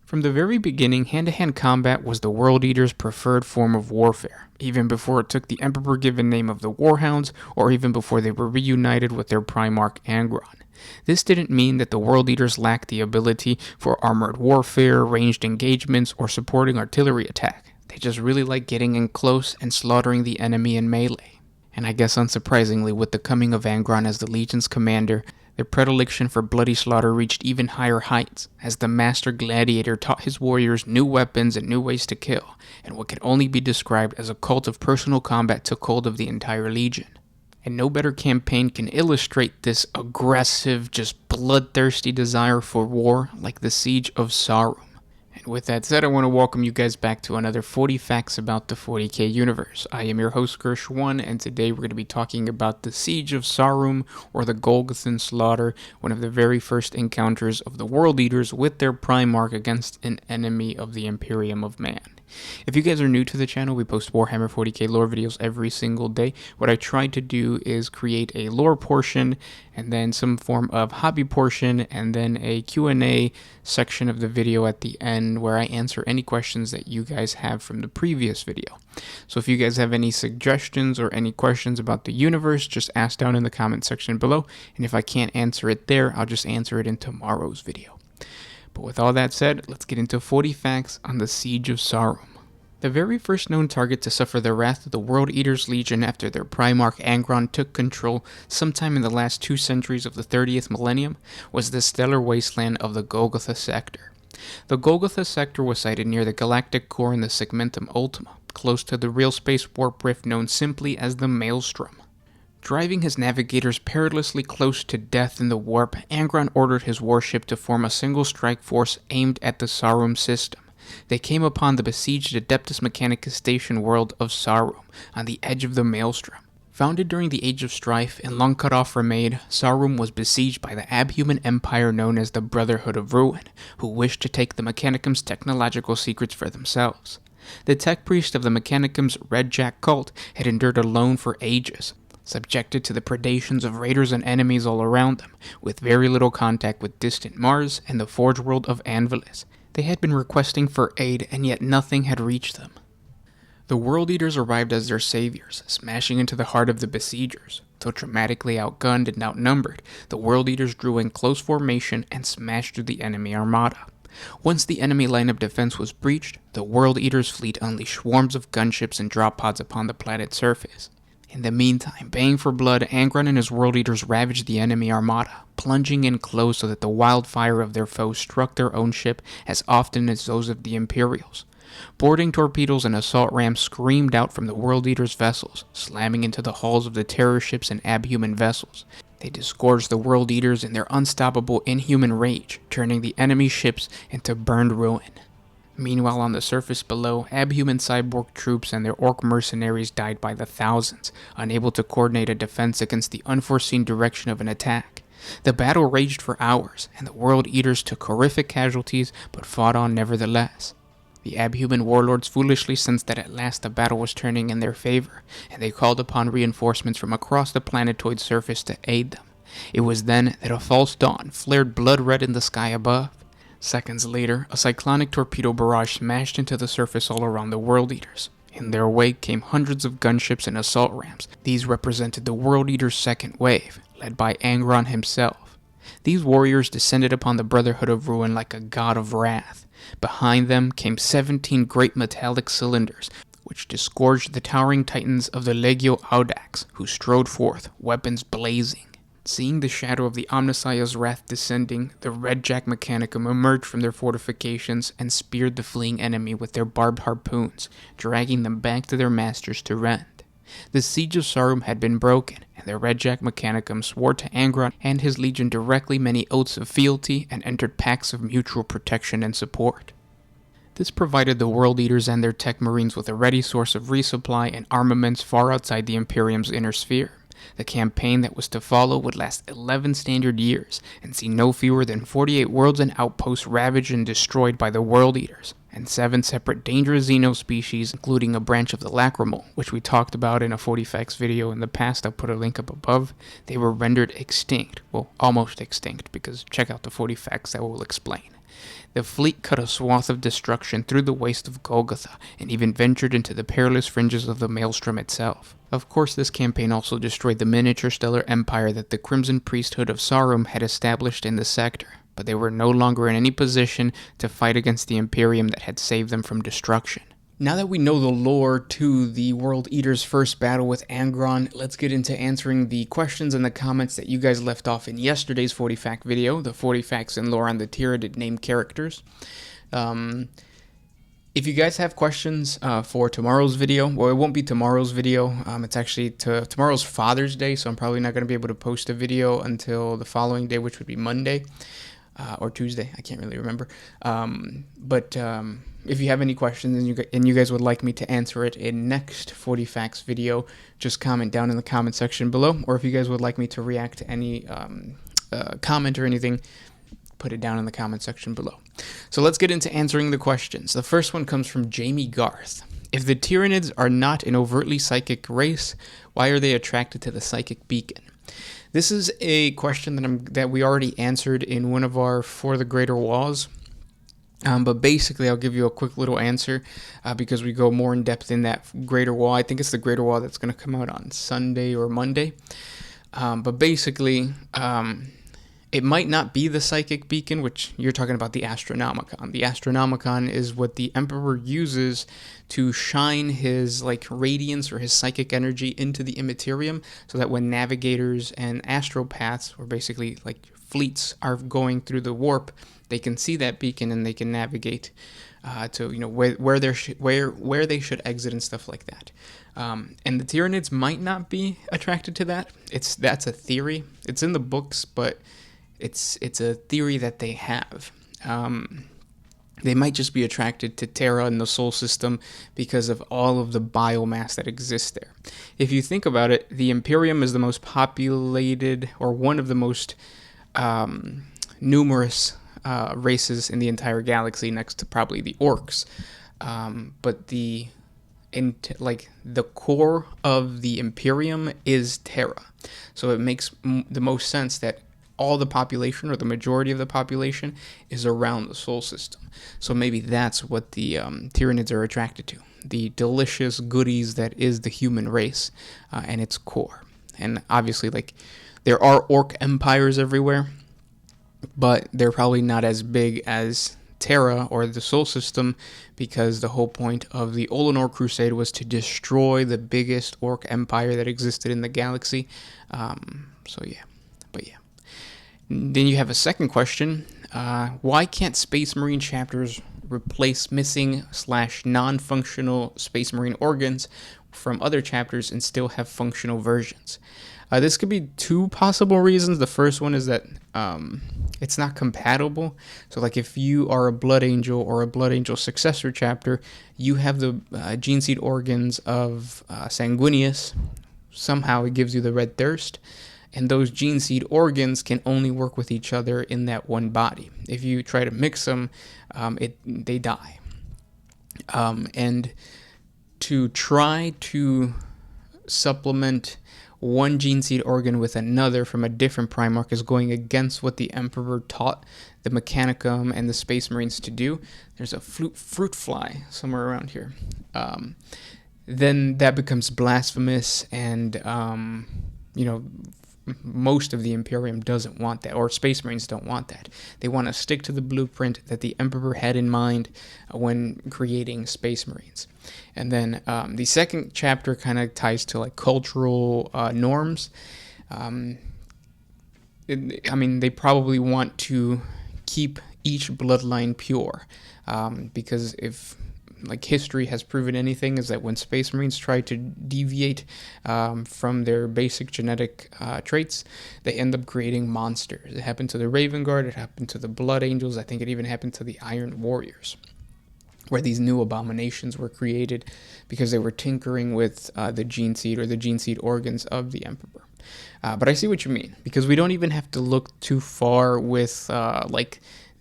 From the very beginning, hand-to-hand combat was the World Eaters' preferred form of warfare, even before it took the Emperor-given name of the Warhounds, or even before they were reunited with their Primark Angron. This didn't mean that the World Eaters lacked the ability for armored warfare, ranged engagements, or supporting artillery attack. They just really liked getting in close and slaughtering the enemy in melee. And I guess unsurprisingly, with the coming of Angron as the Legion's commander, their predilection for bloody slaughter reached even higher heights, as the master gladiator taught his warriors new weapons and new ways to kill, and what could only be described as a cult of personal combat took hold of the entire Legion. And no better campaign can illustrate this aggressive, just bloodthirsty desire for war like the Siege of Sarum. And with that said, I want to welcome you guys back to another 40 Facts about the 40K universe. I am your host, Gersh1, and today we're going to be talking about the Siege of Sarum, or the Golgothan Slaughter, one of the very first encounters of the World Eaters with their Primark against an enemy of the Imperium of Man. If you guys are new to the channel, we post Warhammer 40K lore videos every single day. What I try to do is create a lore portion, and then some form of hobby portion, and then a Q&A section of the video at the end where I answer any questions that you guys have from the previous video. So if you guys have any suggestions or any questions about the universe, just ask down in the comment section below, and if I can't answer it there, I'll just answer it in tomorrow's video. But with all that said, let's get into 40 facts on the Siege of Sarum. The very first known target to suffer the wrath of the World Eaters Legion after their Primark Angron took control sometime in the last 2 centuries of the 30th millennium was the stellar wasteland of the Golgotha Sector. The Golgotha Sector was sited near the galactic core in the Segmentum Ultima, close to the real space warp rift known simply as the Maelstrom. Driving his navigators perilously close to death in the warp, Angron ordered his warship to form a single strike force aimed at the Sarum system. They came upon the besieged Adeptus Mechanicus station world of Sarum, on the edge of the Maelstrom. Founded during the Age of Strife and long cut off from Maid, Sarum was besieged by the abhuman empire known as the Brotherhood of Ruin, who wished to take the Mechanicum's technological secrets for themselves. The tech priest of the Mechanicum's Red Jack cult had endured alone for ages, subjected to the predations of raiders and enemies all around them, with very little contact with distant Mars and the forge world of Anvilis. They had been requesting for aid, and yet nothing had reached them. The World Eaters arrived as their saviors, smashing into the heart of the besiegers. Though dramatically outgunned and outnumbered, the World Eaters drew in close formation and smashed through the enemy armada. Once the enemy line of defense was breached, the World Eaters' fleet unleashed swarms of gunships and drop pods upon the planet's surface. In the meantime, baying for blood, Angron and his World Eaters ravaged the enemy armada, plunging in close so that the wildfire of their foes struck their own ship as often as those of the Imperials. Boarding torpedoes and assault rams screamed out from the World Eaters' vessels, slamming into the hulls of the terror ships and abhuman vessels. They disgorged the World Eaters in their unstoppable inhuman rage, turning the enemy ships into burned ruin. Meanwhile, on the surface below, abhuman cyborg troops and their orc mercenaries died by the thousands, unable to coordinate a defense against the unforeseen direction of an attack. The battle raged for hours, and the World Eaters took horrific casualties, but fought on nevertheless. The abhuman warlords foolishly sensed that at last the battle was turning in their favor, and they called upon reinforcements from across the planetoid surface to aid them. It was then that a false dawn flared blood-red in the sky above. Seconds later, a cyclonic torpedo barrage smashed into the surface all around the World Eaters. In their wake came hundreds of gunships and assault rams. These represented the World Eaters' second wave, led by Angron himself. These warriors descended upon the Brotherhood of Ruin like a god of wrath. Behind them came 17 great metallic cylinders, which disgorged the towering titans of the Legio Audax, who strode forth, weapons blazing. Seeing the shadow of the Omnissiah's wrath descending, the Red Jack Mechanicum emerged from their fortifications and speared the fleeing enemy with their barbed harpoons, dragging them back to their masters to rend. The Siege of Sarum had been broken, and the Red Jack Mechanicum swore to Angron and his legion directly many oaths of fealty and entered pacts of mutual protection and support. This provided the World Eaters and their tech marines with a ready source of resupply and armaments far outside the Imperium's inner sphere. The campaign that was to follow would last 11 standard years, and see no fewer than 48 worlds and outposts ravaged and destroyed by the World Eaters, and 7 separate dangerous xenospecies, including a branch of the Lacrimal, which we talked about in a 40 Facts video in the past. I'll put a link up above. They were rendered extinct. Well, almost extinct, because check out the 40 Facts that will explain. The fleet cut a swath of destruction through the waste of Golgotha, and even ventured into the perilous fringes of the Maelstrom itself. Of course, this campaign also destroyed the miniature stellar empire that the Crimson Priesthood of Sarum had established in the sector, but they were no longer in any position to fight against the Imperium that had saved them from destruction. Now that we know the lore to the World Eater's first battle with Angron, let's get into answering the questions and the comments that you guys left off in yesterday's 40 fact video, the 40 facts and lore on the Tyranid named characters. If you guys have questions for tomorrow's video, well, it won't be tomorrow's video. It's actually tomorrow's Father's Day, so I'm probably not going to be able to post a video until the following day, which would be Monday. Or Tuesday, I can't really remember. But if you have any questions and you guys would like me to answer it in next 40 Facts video, just comment down in the comment section below. Or if you guys would like me to react to any comment or anything, put it down in the comment section below. So let's get into answering the questions. The first one comes from Jamie Garth. If the Tyranids are not an overtly psychic race, why are they attracted to the psychic beacon? This is a question that we already answered in one of our For the Greater Walls. But basically, I'll give you a quick little answer because we go more in depth in that Greater Wall. I think it's the Greater Wall that's going to come out on Sunday or Monday. But basically, it might not be the psychic beacon, which you're talking about the Astronomicon. The Astronomicon is what the Emperor uses to shine his radiance or his psychic energy into the immaterium, so that when navigators and astropaths, or basically fleets, are going through the warp, they can see that beacon and they can navigate to where they should exit and stuff like that. And the Tyranids might not be attracted to that. That's a theory. It's in the books, but it's a theory that they have. They might just be attracted to Terra and the Sol system because of all of the biomass that exists there. If you think about it, the Imperium is the most populated, or one of the most numerous races in the entire galaxy, next to probably the Orcs. But the core of the Imperium is Terra. So it makes the most sense that all the population, or the majority of the population, is around the Sol system. So maybe that's what the Tyranids are attracted to. The delicious goodies that is the human race and its core. And obviously, there are orc empires everywhere, but they're probably not as big as Terra or the Sol system, because the whole point of the Olenor Crusade was to destroy the biggest orc empire that existed in the galaxy. Then you have a second question. Why can't Space Marine chapters replace missing / non-functional Space Marine organs from other chapters and still have functional versions? This could be two possible reasons. The first one is that it's not compatible. So if you are a Blood Angel or a Blood Angel successor chapter, you have the gene seed organs of Sanguinius. Somehow it gives you the Red Thirst. And those gene seed organs can only work with each other in that one body. If you try to mix them, they die. And to try to supplement one gene seed organ with another from a different Primark is going against what the Emperor taught the Mechanicum and the Space Marines to do. There's a fruit fly somewhere around here. Then that becomes blasphemous, and most of the Imperium doesn't want that, or Space Marines don't want that. They want to stick to the blueprint that the Emperor had in mind when creating Space Marines. And then the second chapter kind of ties to cultural norms. They probably want to keep each bloodline pure, because if history has proven anything, is that when Space Marines try to deviate from their basic genetic traits, they end up creating monsters. It happened to the Raven Guard, it happened to the Blood Angels, I think it even happened to the Iron Warriors, where these new abominations were created because they were tinkering with the gene seed or the gene seed organs of the Emperor. But I see what you mean, because we don't even have to look too far with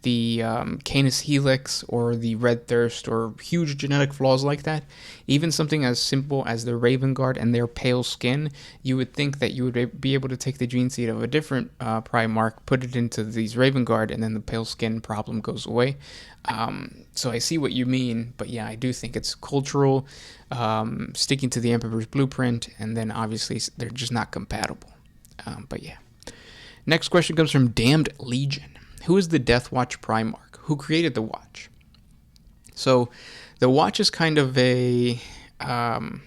the Canis Helix or the Red Thirst or huge genetic flaws like that, even something as simple as the Raven Guard and their pale skin, you would think that you would be able to take the gene seed of a different Primark, put it into these Raven Guard, and then the pale skin problem goes away. So I see what you mean, but yeah, I do think it's cultural, sticking to the Emperor's blueprint, and then obviously they're just not compatible. But yeah. Next question comes from Damned Legion. Who is the Death Watch Primark? Who created the watch? So the watch is kind of they don't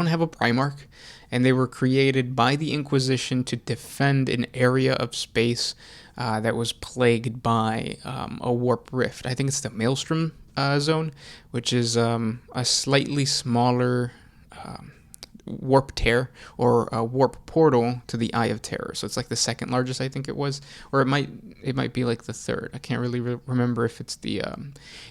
have a Primark, and they were created by the Inquisition to defend an area of space that was plagued by a warp rift. I think it's the Maelstrom zone, which is a slightly smaller warp tear or a warp portal to the Eye of Terror. So it's like the second largest, I think it was, or it might be like the third. I can't really remember if it's the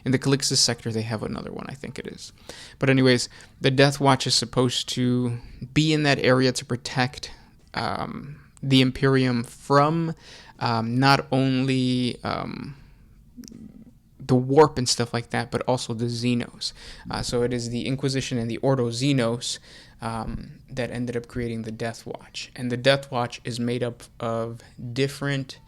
in the Calixtus sector they have another one. I think it is. But anyways, the Death Watch is supposed to be in that area to protect the Imperium from not only the warp and stuff like that, but also the Xenos. So it is the Inquisition and the Ordo Xenos that ended up creating the Death Watch. And the Death Watch is made up of different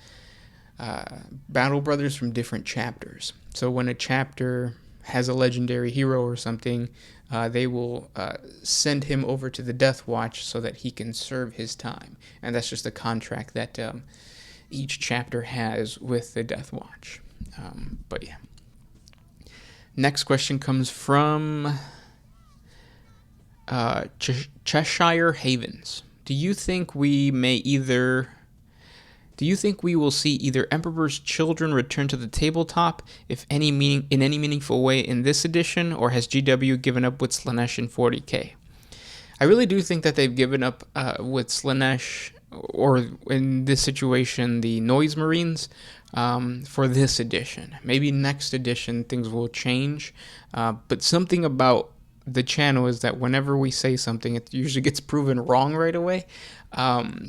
battle brothers from different chapters. So when a chapter has a legendary hero or something, they will send him over to the Death Watch so that he can serve his time. And that's just a contract that each chapter has with the Death Watch. But yeah. Next question comes from Cheshire Havens. Do you think we will see either Emperor's Children return to the tabletop in any meaningful way in this edition, or has GW given up with Slaanesh in 40K? I really do think that they've given up with Slaanesh, or in this situation, the Noise Marines, for this edition. Maybe next edition things will change, but something about the channel is that whenever we say something, it usually gets proven wrong right away.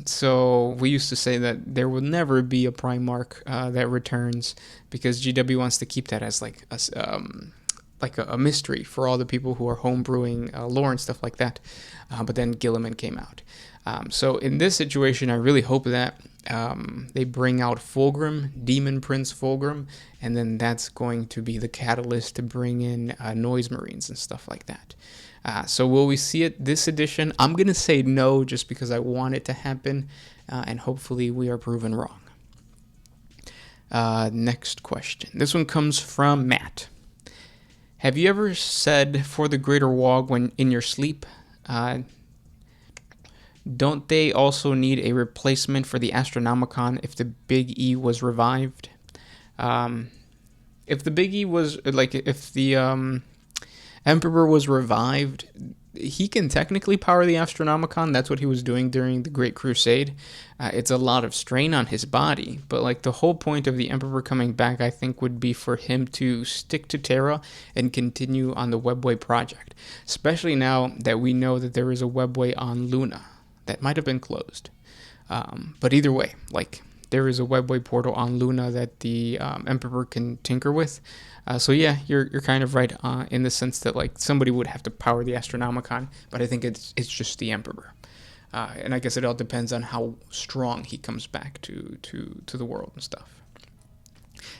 So we used to say that there will never be a Primark that returns, because GW wants to keep that as like a mystery for all the people who are homebrewing lore and stuff like that. But then Gilliman came out. So in this situation, I really hope that they bring out Fulgrim, Demon Prince Fulgrim, and then that's going to be the catalyst to bring in Noise Marines and stuff like that. So will we see it this edition? I'm going to say no, just because I want it to happen, and hopefully we are proven wrong. Next question. This one comes from Matt. Have you ever said for the Greater Wog when in your sleep? Don't they also need a replacement for the Astronomicon if the Big E was revived? If the Big E was, if the Emperor was revived, he can technically power the Astronomicon. That's what he was doing during the Great Crusade. It's a lot of strain on his body, but the whole point of the Emperor coming back, I think, would be for him to stick to Terra and continue on the Webway project, especially now that we know that there is a Webway on Luna that might have been closed. But either way, there is a Webway portal on Luna that the Emperor can tinker with. So yeah, you're kind of right in the sense that somebody would have to power the Astronomicon, but I think it's just the Emperor. And I guess it all depends on how strong he comes back to the world and stuff.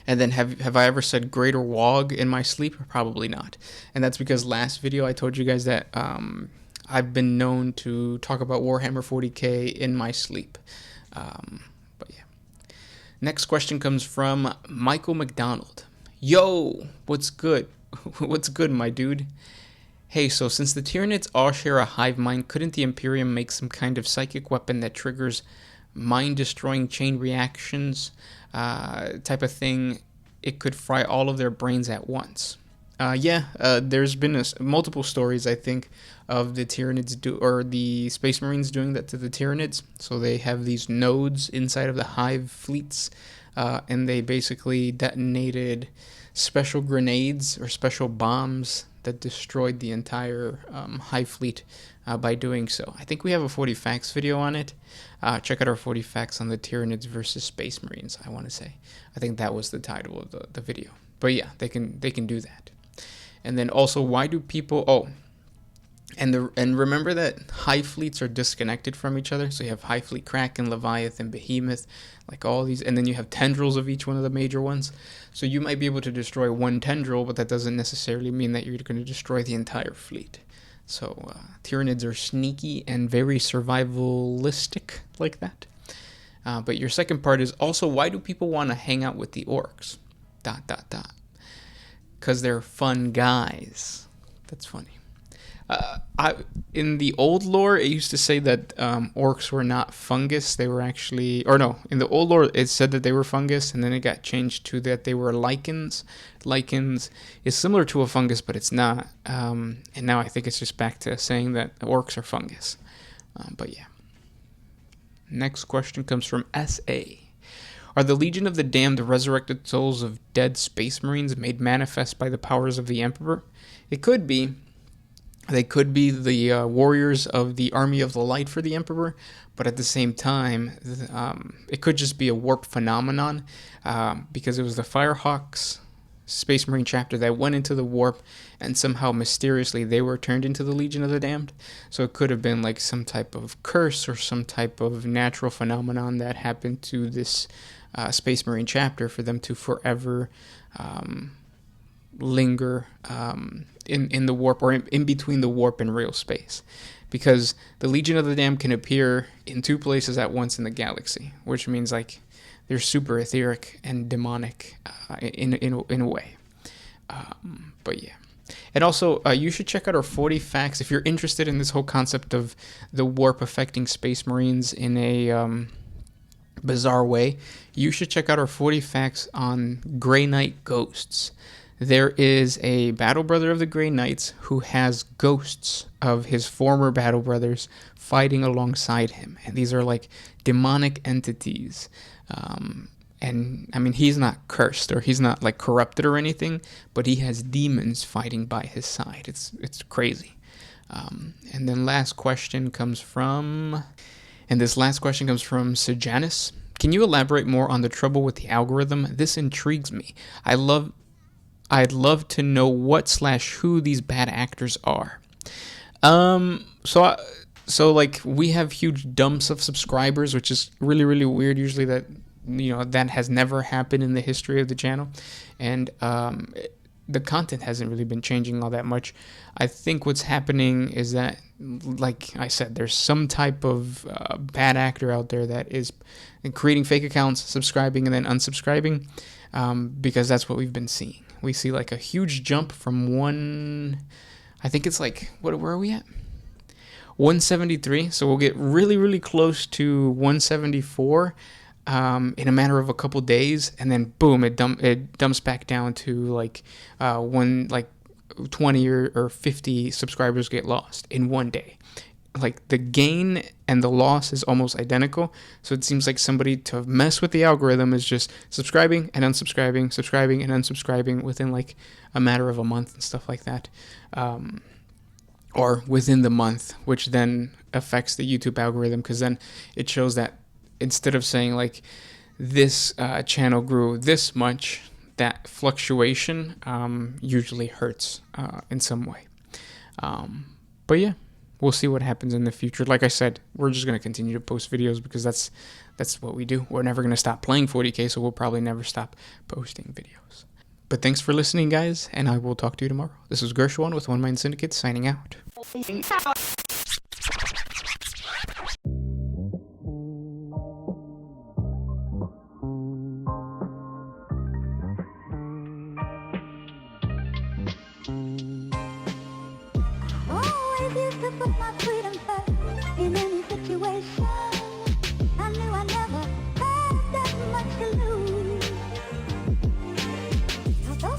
And then have I ever said Greater Wog in my sleep? Probably not. And that's because last video I told you guys that I've been known to talk about Warhammer 40K in my sleep. But yeah. Next question comes from Michael McDonald. Yo, what's good? What's good, my dude? Hey, so since the Tyranids all share a hive mind, couldn't the Imperium make some kind of psychic weapon that triggers mind-destroying chain reactions type of thing? It could fry all of their brains at once. There's been multiple stories, I think, of the Tyranids or the Space Marines doing that to the Tyranids. So they have these nodes inside of the hive fleets, and they basically detonated special grenades or special bombs that destroyed the entire Hive fleet by doing so. I think we have a 40 facts video on it. Check out our 40 facts on the Tyranids versus Space Marines, I want to say. I think that was the title of the video. But yeah, they can do that. And then also, why do people... And remember that Hive fleets are disconnected from each other. So you have Hive fleet Kraken, Leviathan, Behemoth, like all these, and then you have tendrils of each one of the major ones. So you might be able to destroy one tendril, but that doesn't necessarily mean that you're going to destroy the entire fleet. So Tyranids are sneaky and very survivalistic like that. But your second part is also, why do people want to hang out with the orcs? ... Because they're fun guys. That's funny. In the old lore, it used to say that orcs were not fungus. They were actually... Or no, in the old lore, it said that they were fungus, and then it got changed to that they were lichens. Lichens is similar to a fungus, but it's not. And now I think it's just back to saying that orcs are fungus. But yeah. Next question comes from S.A. Are the Legion of the Damned the resurrected souls of dead Space Marines made manifest by the powers of the Emperor? It could be. They could be the warriors of the Army of the Light for the Emperor, but at the same time, it could just be a warp phenomenon, because it was the Firehawks Space Marine chapter that went into the warp, and somehow mysteriously they were turned into the Legion of the Damned. So it could have been like some type of curse or some type of natural phenomenon that happened to this Space Marine chapter for them to forever linger in the warp, or in between the warp and real space, because the Legion of the Damned can appear in two places at once in the galaxy, which means like they're super etheric and demonic in a way. But yeah. And also, you should check out our 40 facts if you're interested in this whole concept of the warp affecting Space Marines in a bizarre way. You should check out our 40 facts on Grey Knight ghosts. There is a battle brother of the Grey Knights who has ghosts of his former battle brothers fighting alongside him. And these are like demonic entities. And I mean, he's not cursed or he's not like corrupted or anything, but he has demons fighting by his side. It's crazy. And then last question comes from... And this last question comes from Sejanus. Can you elaborate more on the trouble with the algorithm? This intrigues me. I'd love to know what/who these bad actors are. So like we have huge dumps of subscribers, which is really, really weird. Usually that, that has never happened in the history of the channel. And the content hasn't really been changing all that much. I think what's happening is that, like I said, there's some type of bad actor out there that is creating fake accounts, subscribing, and then unsubscribing, because that's what we've been seeing. We see like a huge jump from I think it's like, where are we at? 173. So we'll get really, really close to 174 in a matter of a couple days, and then boom, it dumps back down to like 20 or 50 subscribers get lost in one day. Like the gain and the loss is almost identical. So it seems like somebody, to mess with the algorithm, is just subscribing and unsubscribing, subscribing and unsubscribing within like a matter of a month and stuff like that. Or within the month, which then affects the YouTube algorithm, because then it shows that instead of saying like this channel grew this much, that fluctuation usually hurts in some way. But yeah. We'll see what happens in the future. Like I said, we're just going to continue to post videos because that's what we do. We're never going to stop playing 40K, so we'll probably never stop posting videos. But thanks for listening, guys, and I will talk to you tomorrow. This is Gershwan with One Mind Syndicate, signing out. Always used to put my freedom first, and then